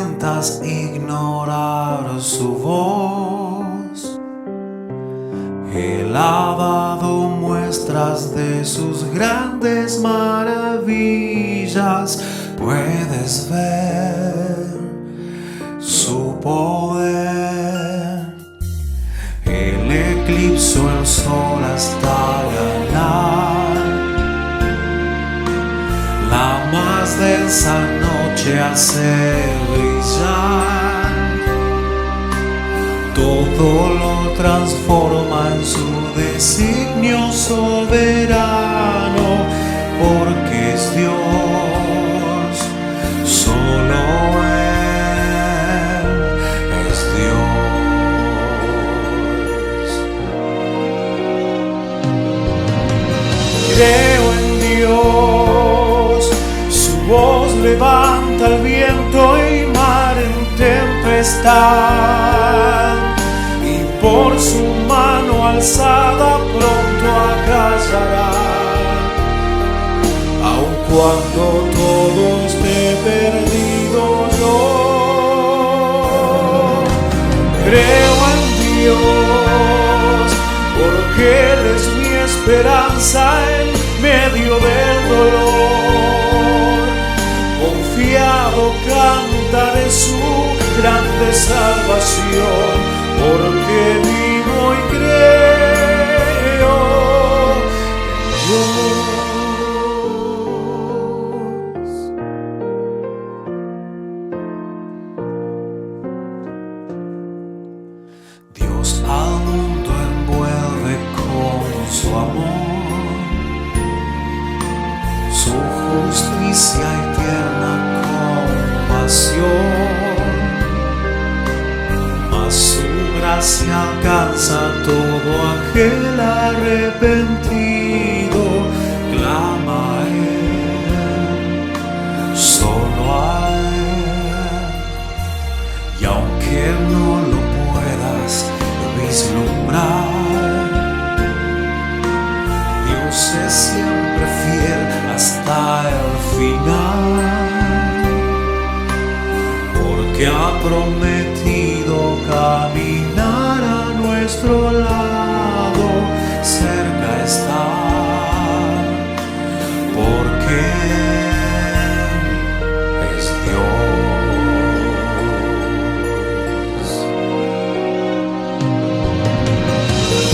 intentas ignorar su voz. Él ha dado muestras de sus grandes maravillas. Puedes ver su poder. Él eclipsó el sol hasta ganar la más densa noche, hace brillar. Todo lo transforma en su designio soberano, porque es Dios, solo Él es Dios. Creo en Dios, su voz levanta el viento y mar en tempestad, y por su mano alzada pronto acallará. Aun cuando todo esté perdido, yo creo en Dios, porque Él es mi esperanza en medio del dolor. Confiado cantaré su grande salvación, porque vivo y creo en Dios. Dios al mundo envuelve con su amor, su justicia y tierna compasión. Su gracia alcanza todo aquel arrepentido. Clama a Él, solo a Él, y aunque no lo puedas vislumbrar, Dios es siempre fiel hasta el final, porque ha prometido caminar a nuestro lado, cerca está, porque es Dios.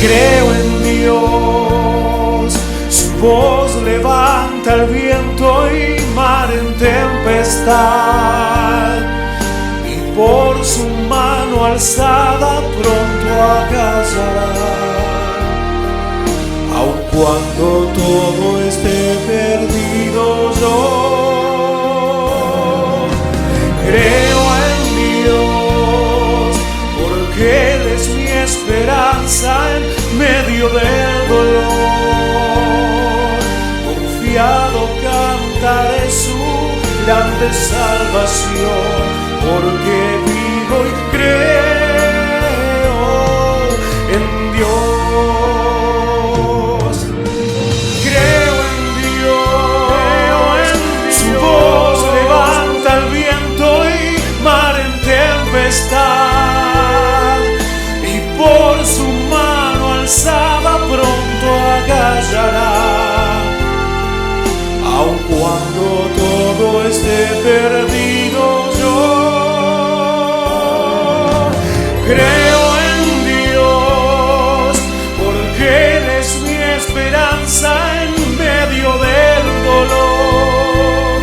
Creo en Dios, su voz levanta el viento y mar en tempestad, por su mano alzada pronto acallará. Aun cuando todo esté perdido, yo creo en Dios, porque Él es mi esperanza en medio del dolor. Confiado cantaré su grande salvación, porque vivo y creo en Dios. Creo en Dios, su voz levanta el viento y mar en tempestad, y por su mano alzada pronto acallará. Aun cuando todo esté perdido, yo creo en Dios, porque Él es mi esperanza en medio del dolor.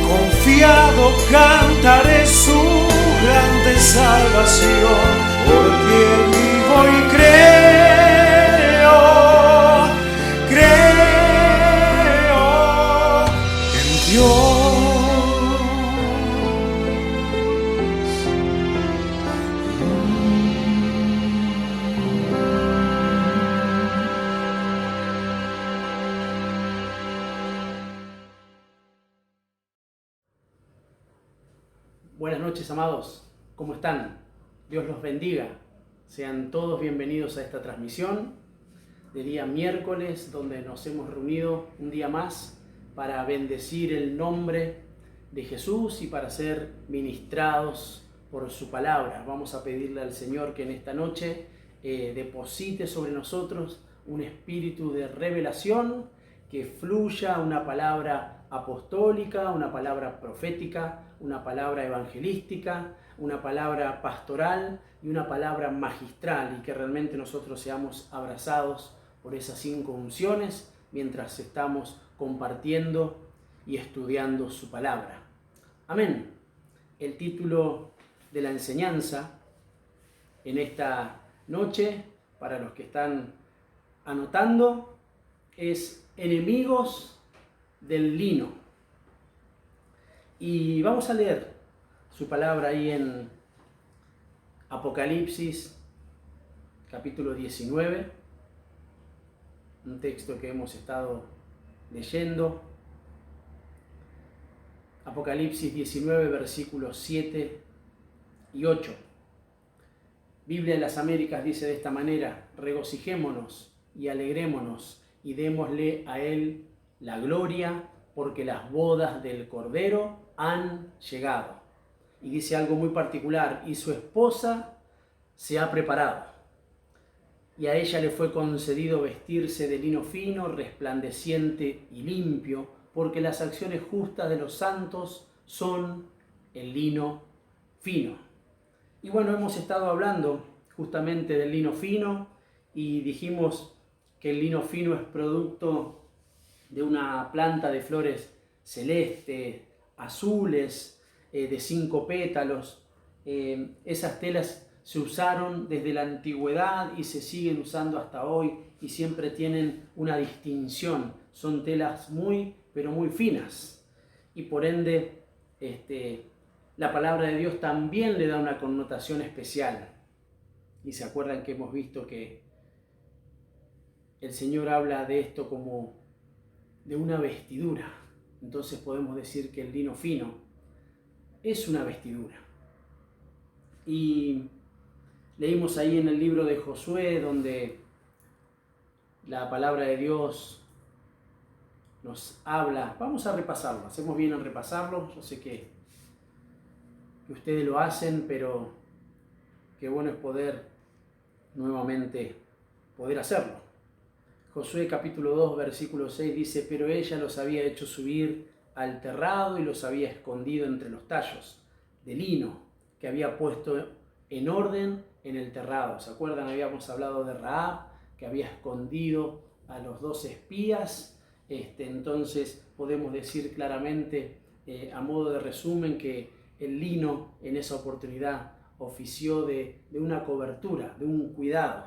Confiado cantaré su grande salvación, porque vivo y creo en Dios. Buenas noches, amados. ¿Cómo están? Dios los bendiga. Sean todos bienvenidos a esta transmisión de día miércoles, donde nos hemos reunido un día más para bendecir el nombre de Jesús y para ser ministrados por su palabra. Vamos a pedirle al Señor que en esta noche deposite sobre nosotros un espíritu de revelación, que fluya una palabra apostólica, una palabra profética, una palabra evangelística, una palabra pastoral y una palabra magistral, y que realmente nosotros seamos abrazados por esas 5 unciones mientras estamos compartiendo y estudiando su palabra. Amén. El título de la enseñanza en esta noche, para los que están anotando, es Enemigos del lino. Y vamos a leer su palabra ahí en Apocalipsis capítulo 19, un texto que hemos estado leyendo. Apocalipsis 19, versículos 7 y 8. Biblia de las Américas dice de esta manera: regocijémonos y alegrémonos y démosle a Él la gloria, porque las bodas del Cordero han llegado. Y dice algo muy particular: y su esposa se ha preparado. Y a ella le fue concedido vestirse de lino fino, resplandeciente y limpio, porque las acciones justas de los santos son el lino fino. Y bueno, hemos estado hablando justamente del lino fino y dijimos que el lino fino es producto de una planta de flores celestes, azules, de 5 pétalos. Esas telas se usaron desde la antigüedad y se siguen usando hasta hoy y siempre tienen una distinción. Son telas muy, pero muy finas. Y por ende, la palabra de Dios también le da una connotación especial. Y se acuerdan que hemos visto que el Señor habla de esto como de una vestidura. Entonces podemos decir que el lino fino es una vestidura. Y leímos ahí en el libro de Josué, donde la palabra de Dios nos habla. Vamos a repasarlo, hacemos bien en repasarlo. Yo sé que ustedes lo hacen, pero qué bueno es poder nuevamente poder hacerlo. Josué capítulo 2, versículo 6 dice: pero ella los había hecho subir al terrado y los había escondido entre los tallos de lino que había puesto en orden en el terrado. ¿Se acuerdan? Habíamos hablado de Rahab, que había escondido a los 2 espías. Entonces podemos decir claramente, a modo de resumen, que el lino en esa oportunidad ofició de una cobertura, de un cuidado.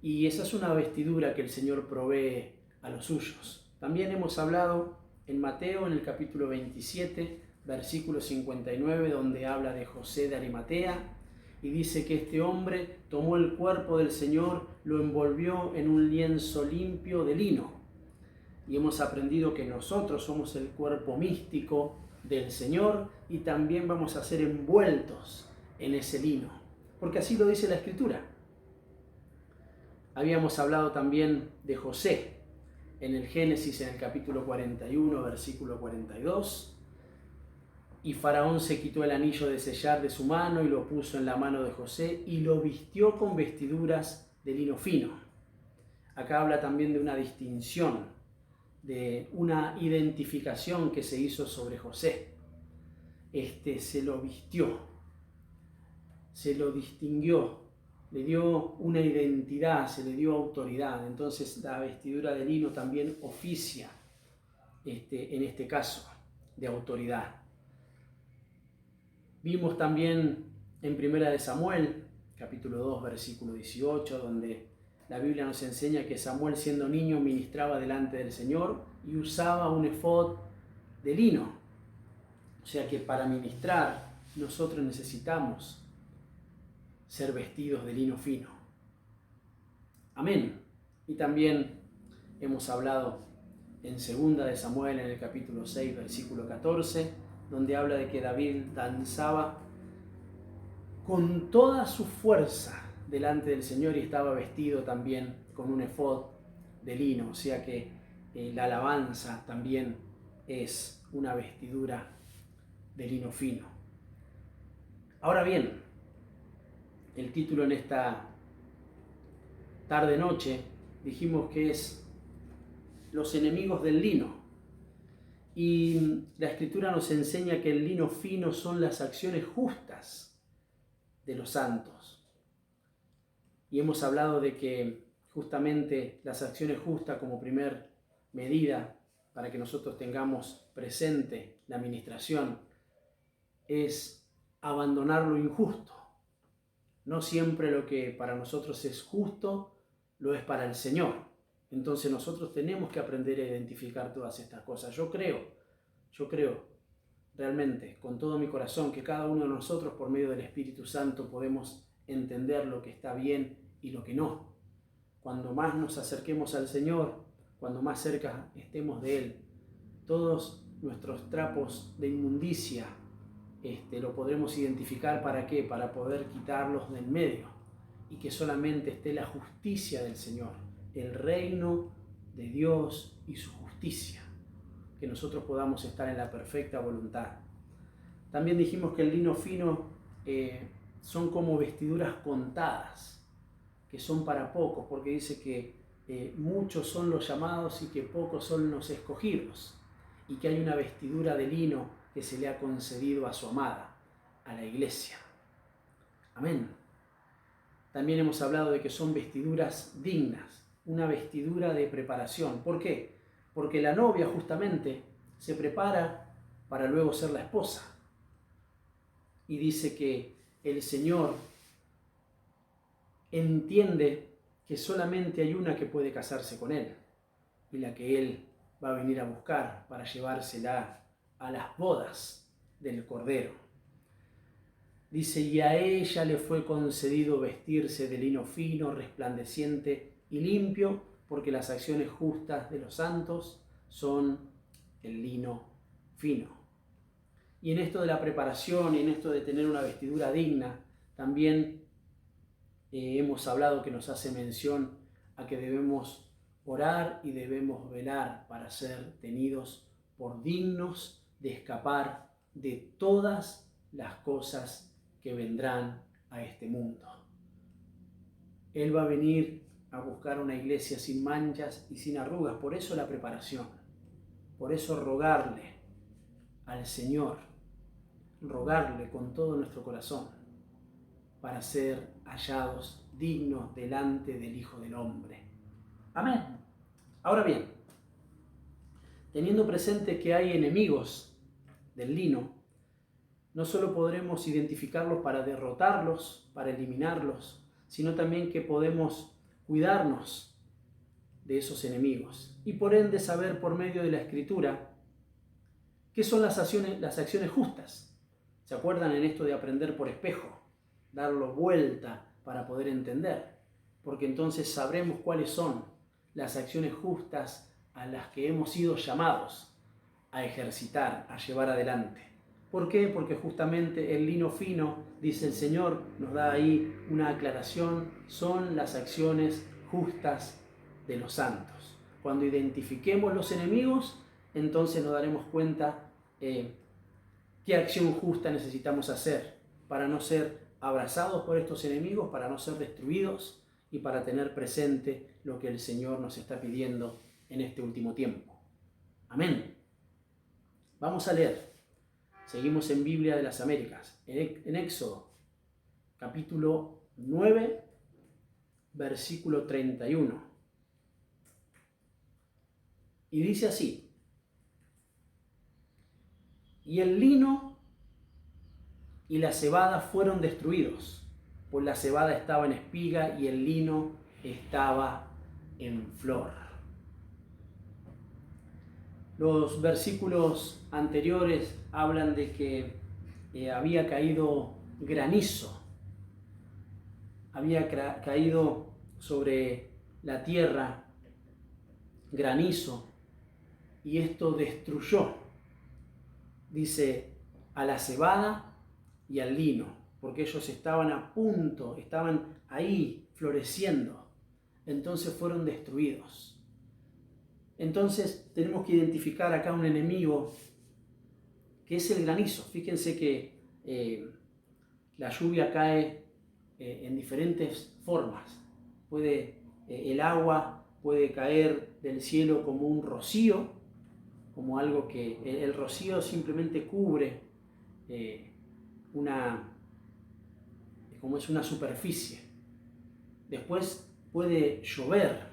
Y esa es una vestidura que el Señor provee a los suyos. También hemos hablado en Mateo, en el capítulo 27, versículo 59, donde habla de José de Arimatea, y dice que este hombre tomó el cuerpo del Señor, lo envolvió en un lienzo limpio de lino. Y hemos aprendido que nosotros somos el cuerpo místico del Señor y también vamos a ser envueltos en ese lino, porque así lo dice la Escritura. Habíamos hablado también de José en el Génesis, en el capítulo 41, versículo 42. Y Faraón se quitó el anillo de sellar de su mano y lo puso en la mano de José y lo vistió con vestiduras de lino fino. Acá habla también de una distinción, de una identificación que se hizo sobre José. Se lo vistió, se lo distinguió, le dio una identidad, se le dio autoridad. Entonces la vestidura de lino también oficia, en este caso, de autoridad. Vimos también en Primera de Samuel, capítulo 2, versículo 18, donde la Biblia nos enseña que Samuel, siendo niño, ministraba delante del Señor y usaba un efod de lino. O sea que para ministrar nosotros necesitamos ser vestidos de lino fino. Amén. Y también hemos hablado en 2 de Samuel, en el capítulo 6, versículo 14, donde habla de que David danzaba con toda su fuerza delante del Señor y estaba vestido también con un efod de lino. O sea que la alabanza también es una vestidura de lino fino. Ahora bien, el título en esta tarde-noche dijimos que es Los enemigos del lino. Y la Escritura nos enseña que el lino fino son las acciones justas de los santos. Y hemos hablado de que justamente las acciones justas como primer medida para que nosotros tengamos presente la administración es abandonar lo injusto. No siempre lo que para nosotros es justo lo es para el Señor. Entonces nosotros tenemos que aprender a identificar todas estas cosas. Yo creo realmente con todo mi corazón que cada uno de nosotros por medio del Espíritu Santo podemos entender lo que está bien y lo que no. Cuando más nos acerquemos al Señor, cuando más cerca estemos de Él, todos nuestros trapos de inmundicia lo podremos identificar. ¿Para qué? Para poder quitarlos del medio y que solamente esté la justicia del Señor, el reino de Dios y su justicia, que nosotros podamos estar en la perfecta voluntad. También dijimos que el lino fino son como vestiduras contadas, que son para pocos, porque dice que muchos son los llamados y que pocos son los escogidos, y que hay una vestidura de lino que se le ha concedido a su amada, a la iglesia. Amén. También hemos hablado de que son vestiduras dignas, una vestidura de preparación. ¿Por qué? Porque la novia justamente se prepara para luego ser la esposa. Y dice que el Señor entiende que solamente hay una que puede casarse con Él, y la que Él va a venir a buscar para llevársela a las bodas del Cordero. Dice, y a ella le fue concedido vestirse de lino fino, resplandeciente y limpio, porque las acciones justas de los santos son el lino fino. Y en esto de la preparación y en esto de tener una vestidura digna, también hemos hablado que nos hace mención a que debemos orar y debemos velar para ser tenidos por dignos de escapar de todas las cosas que vendrán a este mundo. Él va a venir a buscar una iglesia sin manchas y sin arrugas. Por eso la preparación, por eso rogarle al Señor, rogarle con todo nuestro corazón para ser hallados dignos delante del Hijo del Hombre. Amén. Ahora bien, teniendo presente que hay enemigos del lino, no solo podremos identificarlos para derrotarlos, para eliminarlos, sino también que podemos cuidarnos de esos enemigos y por ende saber por medio de la Escritura qué son las acciones justas. ¿Se acuerdan en esto de aprender por espejo? Darlo vuelta para poder entender, porque entonces sabremos cuáles son las acciones justas a las que hemos sido llamados a ejercitar, a llevar adelante. ¿Por qué? Porque justamente el lino fino, dice el Señor, nos da ahí una aclaración, son las acciones justas de los santos. Cuando identifiquemos los enemigos, entonces nos daremos cuenta qué acción justa necesitamos hacer para no ser abrazados por estos enemigos, para no ser destruidos y para tener presente lo que el Señor nos está pidiendo en este último tiempo. Amén. Vamos a leer. Seguimos en Biblia de las Américas, en Éxodo, capítulo 9, versículo 31. Y dice así: y el lino y la cebada fueron destruidos, pues la cebada estaba en espiga y el lino estaba en flor. Los versículos anteriores hablan de que había caído granizo, había caído sobre la tierra granizo y esto destruyó, dice, a la cebada y al lino, porque ellos estaban a punto, estaban ahí floreciendo, entonces fueron destruidos. Entonces tenemos que identificar acá un enemigo que es el granizo. Fíjense que la lluvia cae en diferentes formas. El agua puede caer del cielo como un rocío, como algo que el rocío simplemente cubre como es una superficie. Después puede llover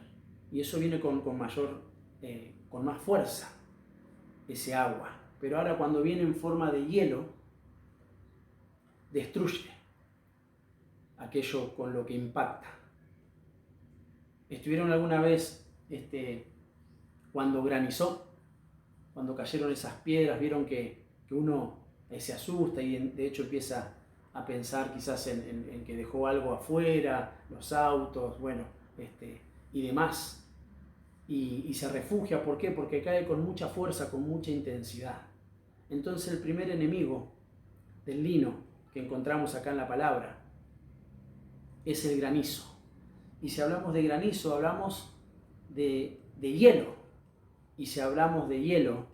y eso viene con más fuerza, ese agua. Pero ahora cuando viene en forma de hielo, destruye aquello con lo que impacta. ¿Estuvieron alguna vez cuando granizó? Cuando cayeron esas piedras, vieron que uno se asusta y de hecho empieza a pensar quizás en que dejó algo afuera, los autos, y demás. Y se refugia, ¿por qué? Porque cae con mucha fuerza, con mucha intensidad. Entonces el primer enemigo del lino que encontramos acá en la palabra es el granizo. Y si hablamos de granizo, hablamos de hielo. Y si hablamos de hielo,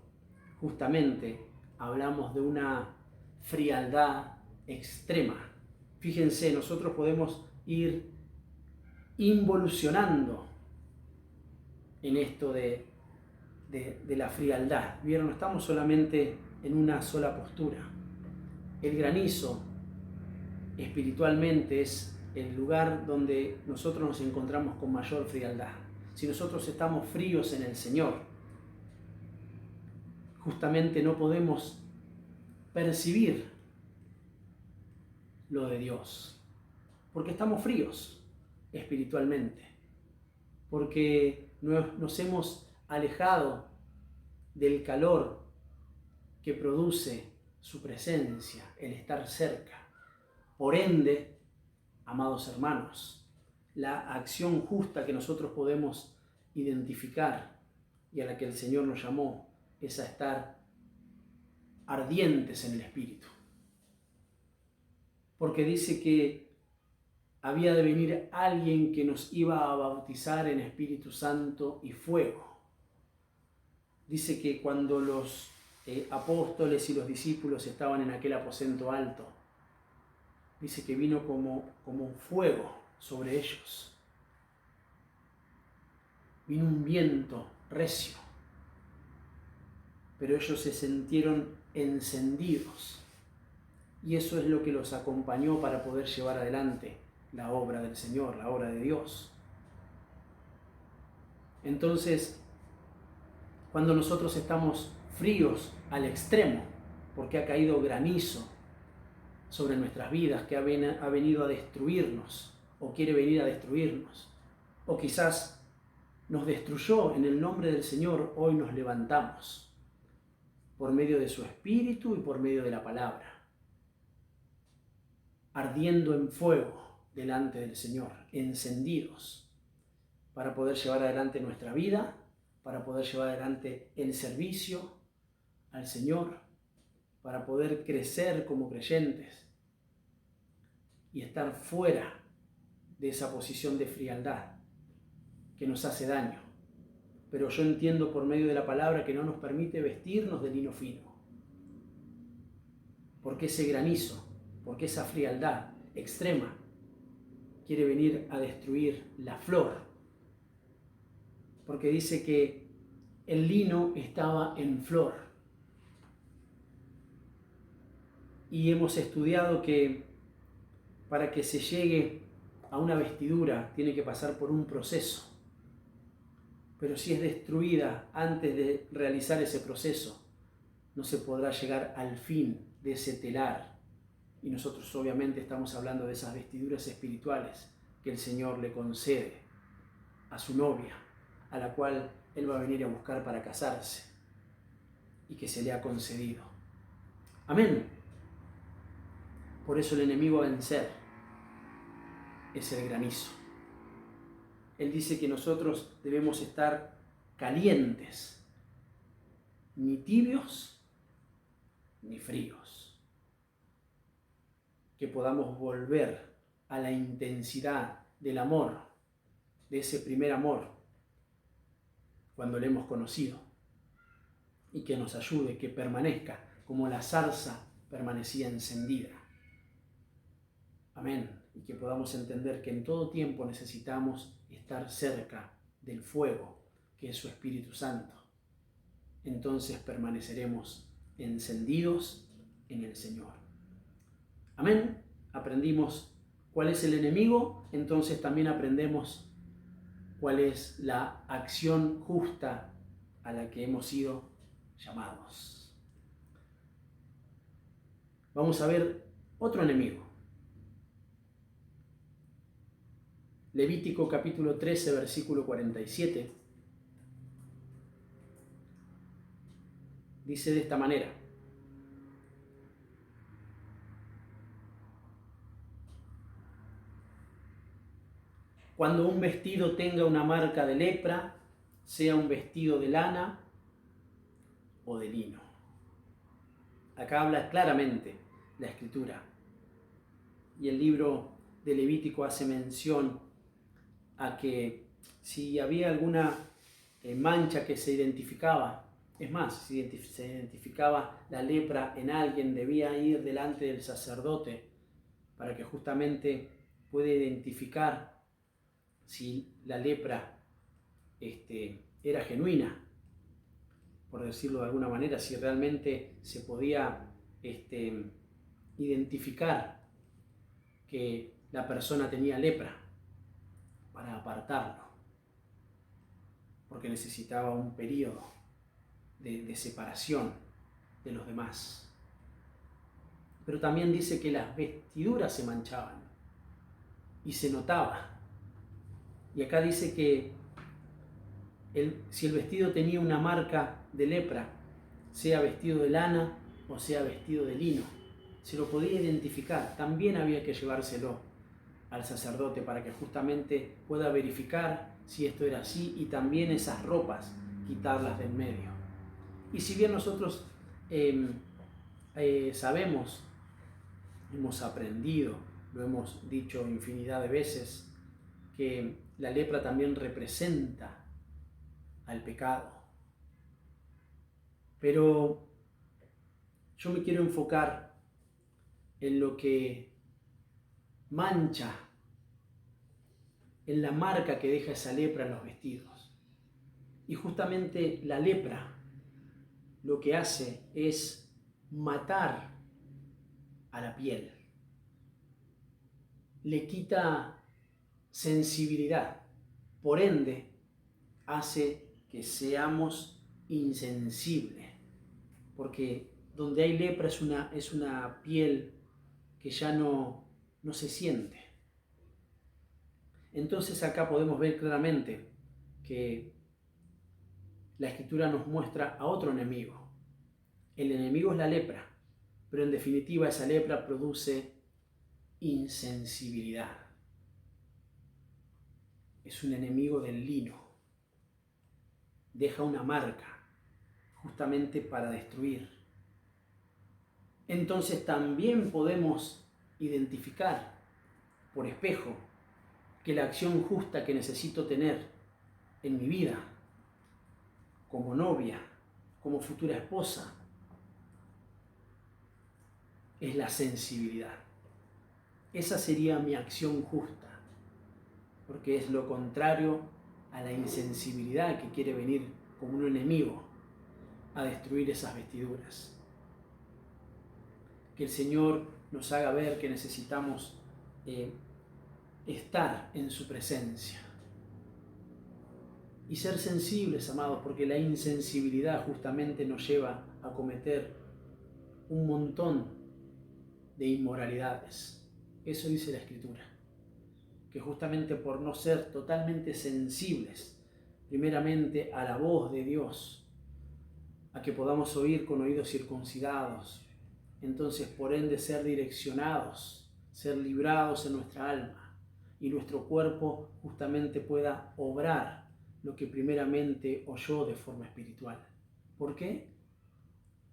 justamente hablamos de una frialdad extrema. Fíjense, nosotros podemos ir involucionando en esto de la frialdad. ¿Vieron? No estamos solamente en una sola postura. El granizo espiritualmente es el lugar donde nosotros nos encontramos con mayor frialdad. Si nosotros estamos fríos en el Señor, justamente no podemos percibir lo de Dios, porque estamos fríos espiritualmente, porque nos hemos alejado del calor que produce su presencia, el estar cerca. Por ende, amados hermanos, la acción justa que nosotros podemos identificar y a la que el Señor nos llamó es a estar ardientes en el Espíritu. Porque dice que había de venir alguien que nos iba a bautizar en Espíritu Santo y fuego. Dice que cuando los apóstoles y los discípulos estaban en aquel aposento alto, dice que vino como un fuego sobre ellos. Vino un viento recio, pero ellos se sintieron encendidos. Y eso es lo que los acompañó para poder llevar adelante la obra del Señor, la obra de Dios. Entonces, cuando nosotros estamos fríos al extremo, porque ha caído granizo sobre nuestras vidas, que ha venido a destruirnos, o quiere venir a destruirnos, o quizás nos destruyó, en el nombre del Señor, hoy nos levantamos, por medio de su Espíritu y por medio de la palabra, ardiendo en fuego delante del Señor, encendidos, para poder llevar adelante nuestra vida, para poder llevar adelante el servicio al Señor, para poder crecer como creyentes y estar fuera de esa posición de frialdad que nos hace daño. Pero yo entiendo por medio de la palabra que no nos permite vestirnos de lino fino, porque ese granizo, porque esa frialdad extrema quiere venir a destruir la flor, porque dice que el lino estaba en flor. Y hemos estudiado que para que se llegue a una vestidura tiene que pasar por un proceso. Pero si es destruida antes de realizar ese proceso, no se podrá llegar al fin de ese telar. Y nosotros obviamente estamos hablando de esas vestiduras espirituales que el Señor le concede a su novia, a la cual Él va a venir a buscar para casarse y que se le ha concedido. Amén. Por eso el enemigo a vencer es el granizo. Él dice que nosotros debemos estar calientes, ni tibios ni fríos. Que podamos volver a la intensidad del amor, de ese primer amor, cuando le hemos conocido, y que nos ayude, que permanezca, como la zarza permanecía encendida. Amén. Y que podamos entender que en todo tiempo necesitamos estar cerca del fuego, que es su Espíritu Santo. Entonces permaneceremos encendidos en el Señor. Amén. Aprendimos cuál es el enemigo, entonces también aprendemos cuál es la acción justa a la que hemos sido llamados. Vamos a ver otro enemigo. Levítico capítulo 13, versículo 47. Dice de esta manera: cuando un vestido tenga una marca de lepra, sea un vestido de lana o de lino. Acá habla claramente la Escritura. Y el libro de Levítico hace mención a que si había alguna mancha que se identificaba, es más, si se identificaba la lepra en alguien, debía ir delante del sacerdote para que justamente pueda identificar si la lepra era genuina, por decirlo de alguna manera, si realmente se podía identificar que la persona tenía lepra, para apartarlo, porque necesitaba un periodo de separación de los demás. Pero también dice que las vestiduras se manchaban y se notaba. Y acá dice que si el vestido tenía una marca de lepra, sea vestido de lana o sea vestido de lino, se lo podía identificar. También había que llevárselo al sacerdote para que justamente pueda verificar si esto era así, y también esas ropas quitarlas del medio. Y si bien nosotros sabemos, hemos aprendido, lo hemos dicho infinidad de veces, que la lepra también representa al pecado, pero yo me quiero enfocar en lo que mancha, en la marca que deja esa lepra en los vestidos. Y justamente la lepra lo que hace es matar a la piel, le quita sensibilidad, por ende hace que seamos insensibles, porque donde hay lepra es una piel que ya no se siente. Entonces acá podemos ver claramente que la Escritura nos muestra a otro enemigo. El enemigo es la lepra, pero en definitiva esa lepra produce insensibilidad. Es un enemigo del lino. Deja una marca justamente para destruir. Entonces también podemos identificar por espejo que la acción justa que necesito tener en mi vida, como novia, como futura esposa, es la sensibilidad. Esa sería mi acción justa, porque es lo contrario a la insensibilidad que quiere venir como un enemigo a destruir esas vestiduras. Que el Señor nos haga ver que necesitamos estar en su presencia y ser sensibles, amados, porque la insensibilidad justamente nos lleva a cometer un montón de inmoralidades. Eso dice la Escritura, que justamente por no ser totalmente sensibles primeramente a la voz de Dios, a que podamos oír con oídos circuncidados, entonces por ende ser direccionados, ser librados en nuestra alma, y nuestro cuerpo justamente pueda obrar lo que primeramente oyó de forma espiritual. ¿Por qué?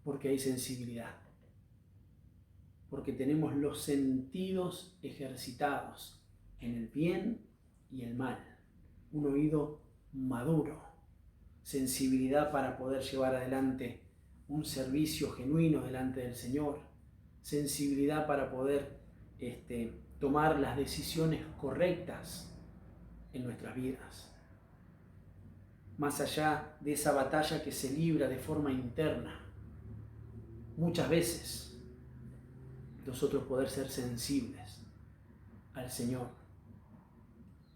Porque hay sensibilidad, porque tenemos los sentidos ejercitados en el bien y el mal, un oído maduro, sensibilidad para poder llevar adelante un servicio genuino delante del Señor, sensibilidad para poder tomar las decisiones correctas en nuestras vidas. Más allá de esa batalla que se libra de forma interna, muchas veces nosotros poder ser sensibles al Señor,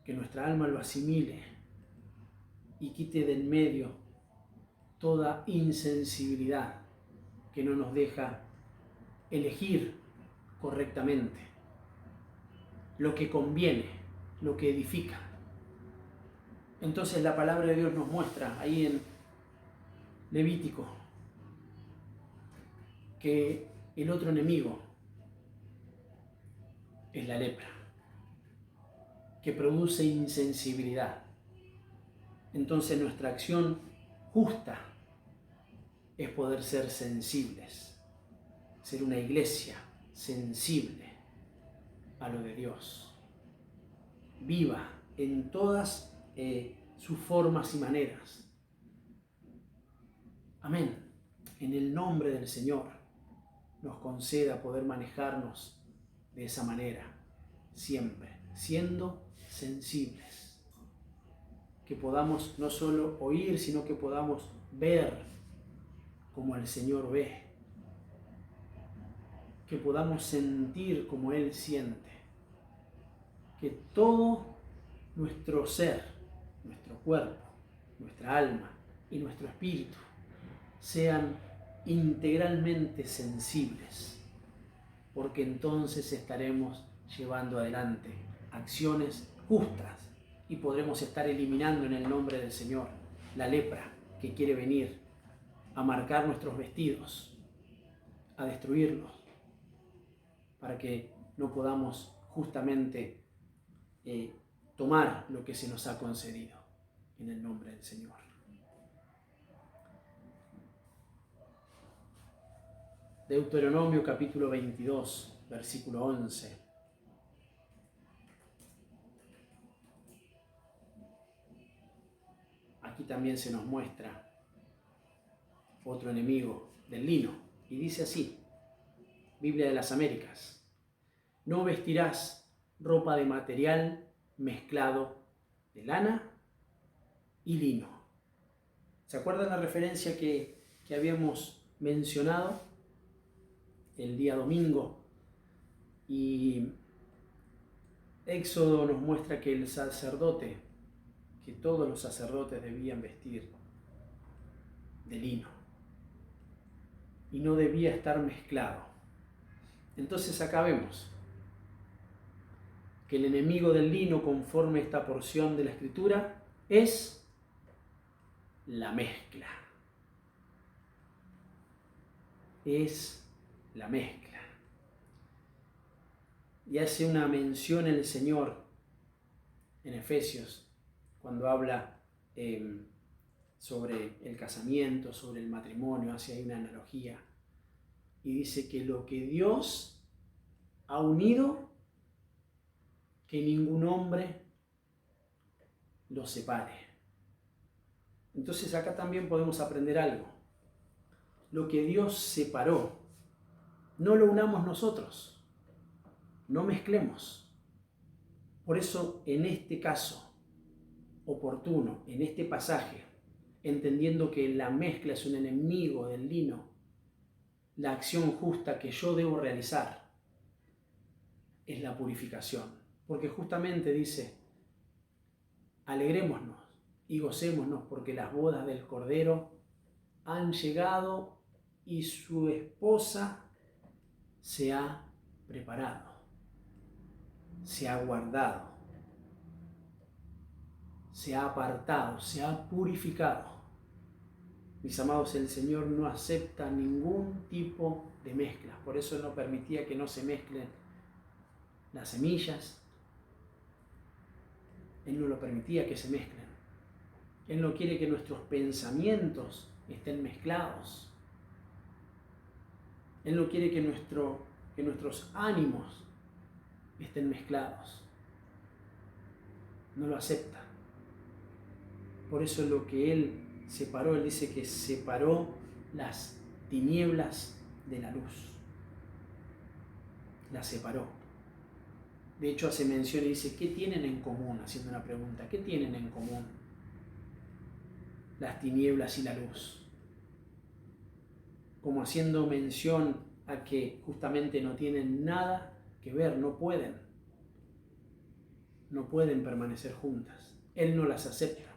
que nuestra alma lo asimile y quite del medio toda insensibilidad que no nos deja elegir correctamente lo que conviene, lo que edifica. Entonces la palabra de Dios nos muestra ahí en Levítico que el otro enemigo es la lepra, que produce insensibilidad. Entonces nuestra acción justa es poder ser sensibles, ser una iglesia sensible a lo de Dios, viva en todas sus formas y maneras. Amén. En el nombre del Señor nos conceda poder manejarnos de esa manera, siempre siendo sensibles. Que podamos no solo oír, sino que podamos ver como el Señor ve. Que podamos sentir como Él siente. Que todo nuestro ser, nuestro cuerpo, nuestra alma y nuestro espíritu sean integralmente sensibles, porque entonces estaremos llevando adelante acciones justas y podremos estar eliminando en el nombre del Señor la lepra que quiere venir a marcar nuestros vestidos, a destruirlos, para que no podamos justamente tomar lo que se nos ha concedido en el nombre del Señor. Deuteronomio capítulo 22, versículo 11. Aquí también se nos muestra otro enemigo del lino. Y dice así, Biblia de las Américas: no vestirás ropa de material mezclado de lana y lino. ¿Se acuerdan la referencia que habíamos mencionado el día domingo? Y Éxodo nos muestra que el sacerdote, que todos los sacerdotes debían vestir de lino y no debía estar mezclado. Entonces acá vemos que el enemigo del lino, conforme a esta porción de la Escritura, es la mezcla. Es la mezcla. Y hace una mención el Señor en Efesios, cuando habla sobre el casamiento, sobre el matrimonio, hace ahí una analogía. Y dice que lo que Dios ha unido, que ningún hombre lo separe. Entonces acá también podemos aprender algo. Lo que Dios separó, no lo unamos nosotros, no mezclemos. Por eso en este caso oportuno, en este pasaje, entendiendo que la mezcla es un enemigo del lino, la acción justa que yo debo realizar es la purificación. Porque justamente dice, alegrémonos y gocémonos porque las bodas del Cordero han llegado y su esposa se ha preparado, se ha guardado, se ha apartado, se ha purificado. Mis amados, el Señor no acepta ningún tipo de mezcla. Por eso no permitía que no se mezclen las semillas. Él no lo permitía que se mezclen. Él no quiere que nuestros pensamientos estén mezclados. Él no quiere que nuestros ánimos estén mezclados. No lo acepta. Por eso lo que Él separó, Él dice que separó las tinieblas de la luz. Las separó. De hecho, hace mención y dice, ¿qué tienen en común? Haciendo una pregunta, ¿qué tienen en común las tinieblas y la luz? Como haciendo mención a que justamente no tienen nada que ver, no pueden permanecer juntas. Él no las acepta.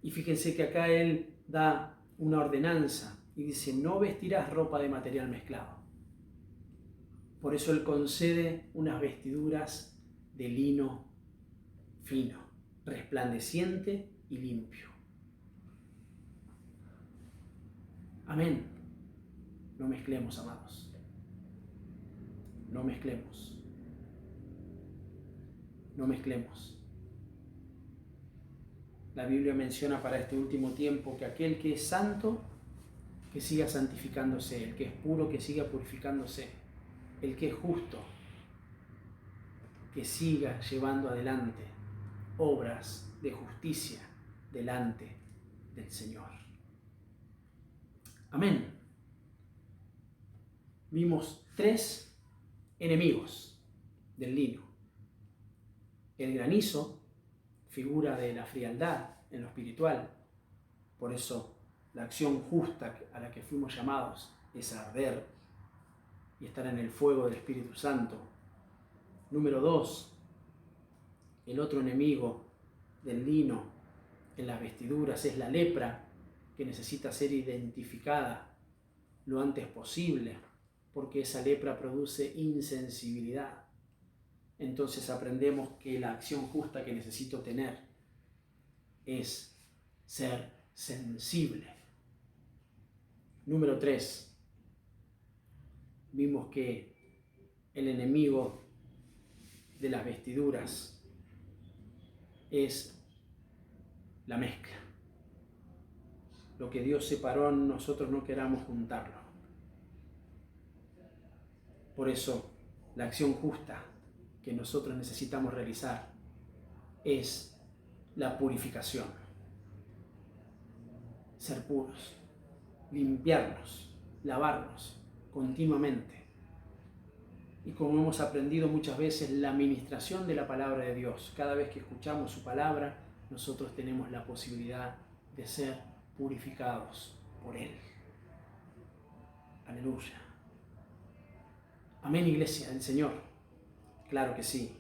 Y fíjense que acá él da una ordenanza y dice, no vestirás ropa de material mezclado. Por eso él concede unas vestiduras de lino fino, resplandeciente y limpio. Amén. No mezclemos, amados. No mezclemos. No mezclemos. La Biblia menciona para este último tiempo que aquel que es santo, que siga santificándose, el que es puro, que siga purificándose, el que es justo, que siga llevando adelante obras de justicia delante del Señor. Amén. Vimos 3 enemigos del lino. El granizo, figura de la frialdad en lo espiritual. Por eso la acción justa a la que fuimos llamados es arder y estar en el fuego del Espíritu Santo. Número 2, el otro enemigo del lino en las vestiduras es la lepra, que necesita ser identificada lo antes posible, porque esa lepra produce insensibilidad. Entonces aprendemos que la acción justa que necesito tener es ser sensible. Número 3, vimos que el enemigo de las vestiduras es la mezcla. Lo que Dios separó, nosotros no queramos juntarlo. Por eso, la acción justa que nosotros necesitamos realizar es la purificación. Ser puros, limpiarnos, lavarnos continuamente. Y como hemos aprendido muchas veces, la ministración de la palabra de Dios, cada vez que escuchamos su palabra, nosotros tenemos la posibilidad de ser purificados por Él. Aleluya. Amén, iglesia del Señor. Claro que sí.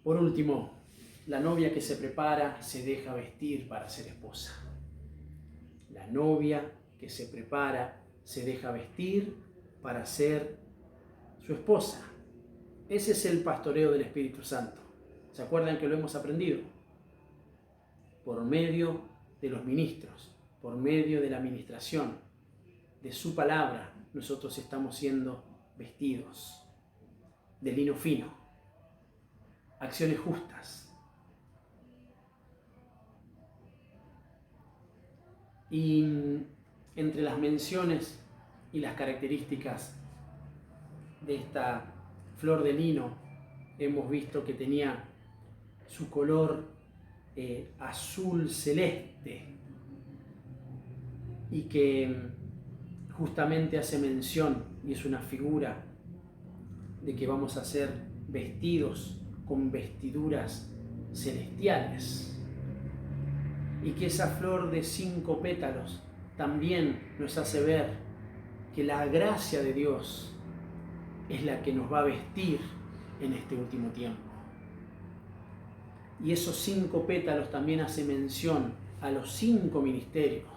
Por último, la novia que se prepara se deja vestir para ser esposa. La novia que se prepara se deja vestir para ser su esposa. Ese es el pastoreo del Espíritu Santo. ¿Se acuerdan que lo hemos aprendido? Por medio de los ministros, por medio de la administración, de su palabra, nosotros estamos siendo vestidos de lino fino, acciones justas. Y entre las menciones y las características de esta flor de lino, hemos visto que tenía su color azul celeste y que justamente hace mención, y es una figura de que vamos a ser vestidos con vestiduras celestiales, y que esa flor de 5 pétalos también nos hace ver que la gracia de Dios es la que nos va a vestir en este último tiempo. Y esos 5 pétalos también hace mención a los 5 ministerios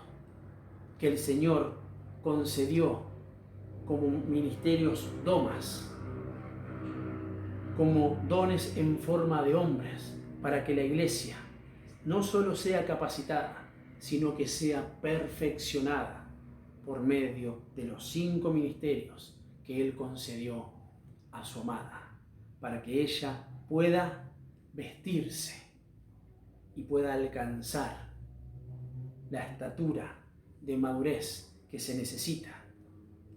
que el Señor concedió como ministerios domas, como dones en forma de hombres, para que la iglesia no solo sea capacitada, sino que sea perfeccionada por medio de los 5 ministerios que Él concedió a su amada, para que ella pueda vestirse y pueda alcanzar la estatura de madurez que se necesita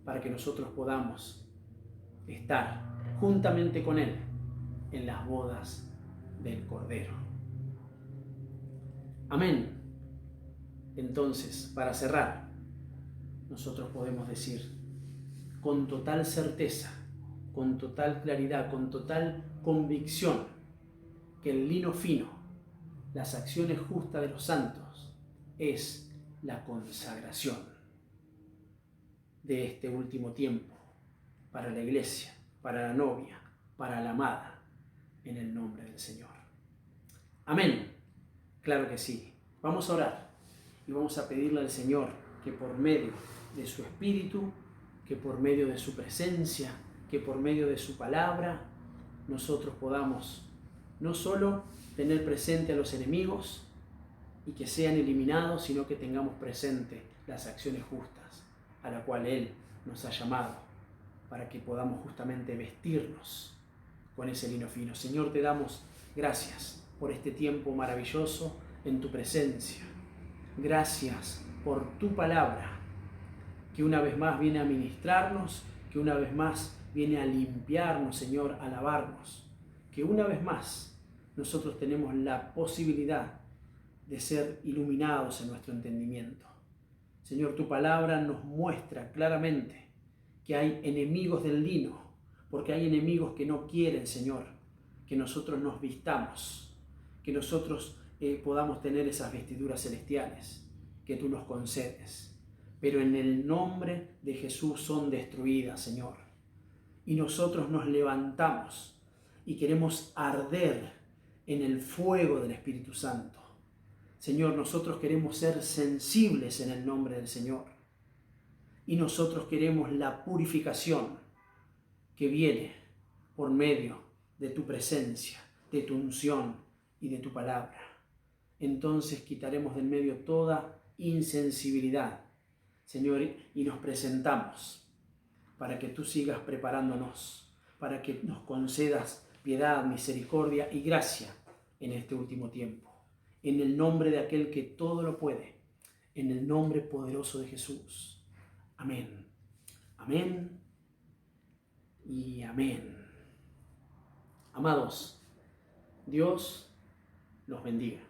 para que nosotros podamos estar juntamente con Él en las bodas del Cordero. Amén. Entonces, para cerrar, nosotros podemos decir con total certeza, con total claridad, con total convicción, que el lino fino, las acciones justas de los santos, es la consagración de este último tiempo para la iglesia, para la novia, para la amada, en el nombre del Señor. Amén. Claro que sí. Vamos a orar y vamos a pedirle al Señor que por medio de su Espíritu, que por medio de su presencia, que por medio de su palabra, nosotros podamos no solo tener presente a los enemigos y que sean eliminados, sino que tengamos presente las acciones justas a la cual Él nos ha llamado, para que podamos justamente vestirnos con ese lino fino. Señor, te damos gracias por este tiempo maravilloso en tu presencia. Gracias por tu palabra, que una vez más viene a ministrarnos, que una vez más viene a limpiarnos, Señor, a lavarnos, que una vez más nosotros tenemos la posibilidad de ser iluminados en nuestro entendimiento. Señor, tu palabra nos muestra claramente que hay enemigos del lino, porque hay enemigos que no quieren, Señor, que nosotros nos vistamos, que nosotros podamos tener esas vestiduras celestiales que tú nos concedes. Pero en el nombre de Jesús son destruidas, Señor. Y nosotros nos levantamos y queremos arder en el fuego del Espíritu Santo. Señor, nosotros queremos ser sensibles en el nombre del Señor. Y nosotros queremos la purificación que viene por medio de tu presencia, de tu unción y de tu palabra. Entonces quitaremos del medio toda insensibilidad, Señor, y nos presentamos para que tú sigas preparándonos, para que nos concedas piedad, misericordia y gracia en este último tiempo. En el nombre de aquel que todo lo puede, en el nombre poderoso de Jesús. Amén. Amén y amén. Amados, Dios los bendiga.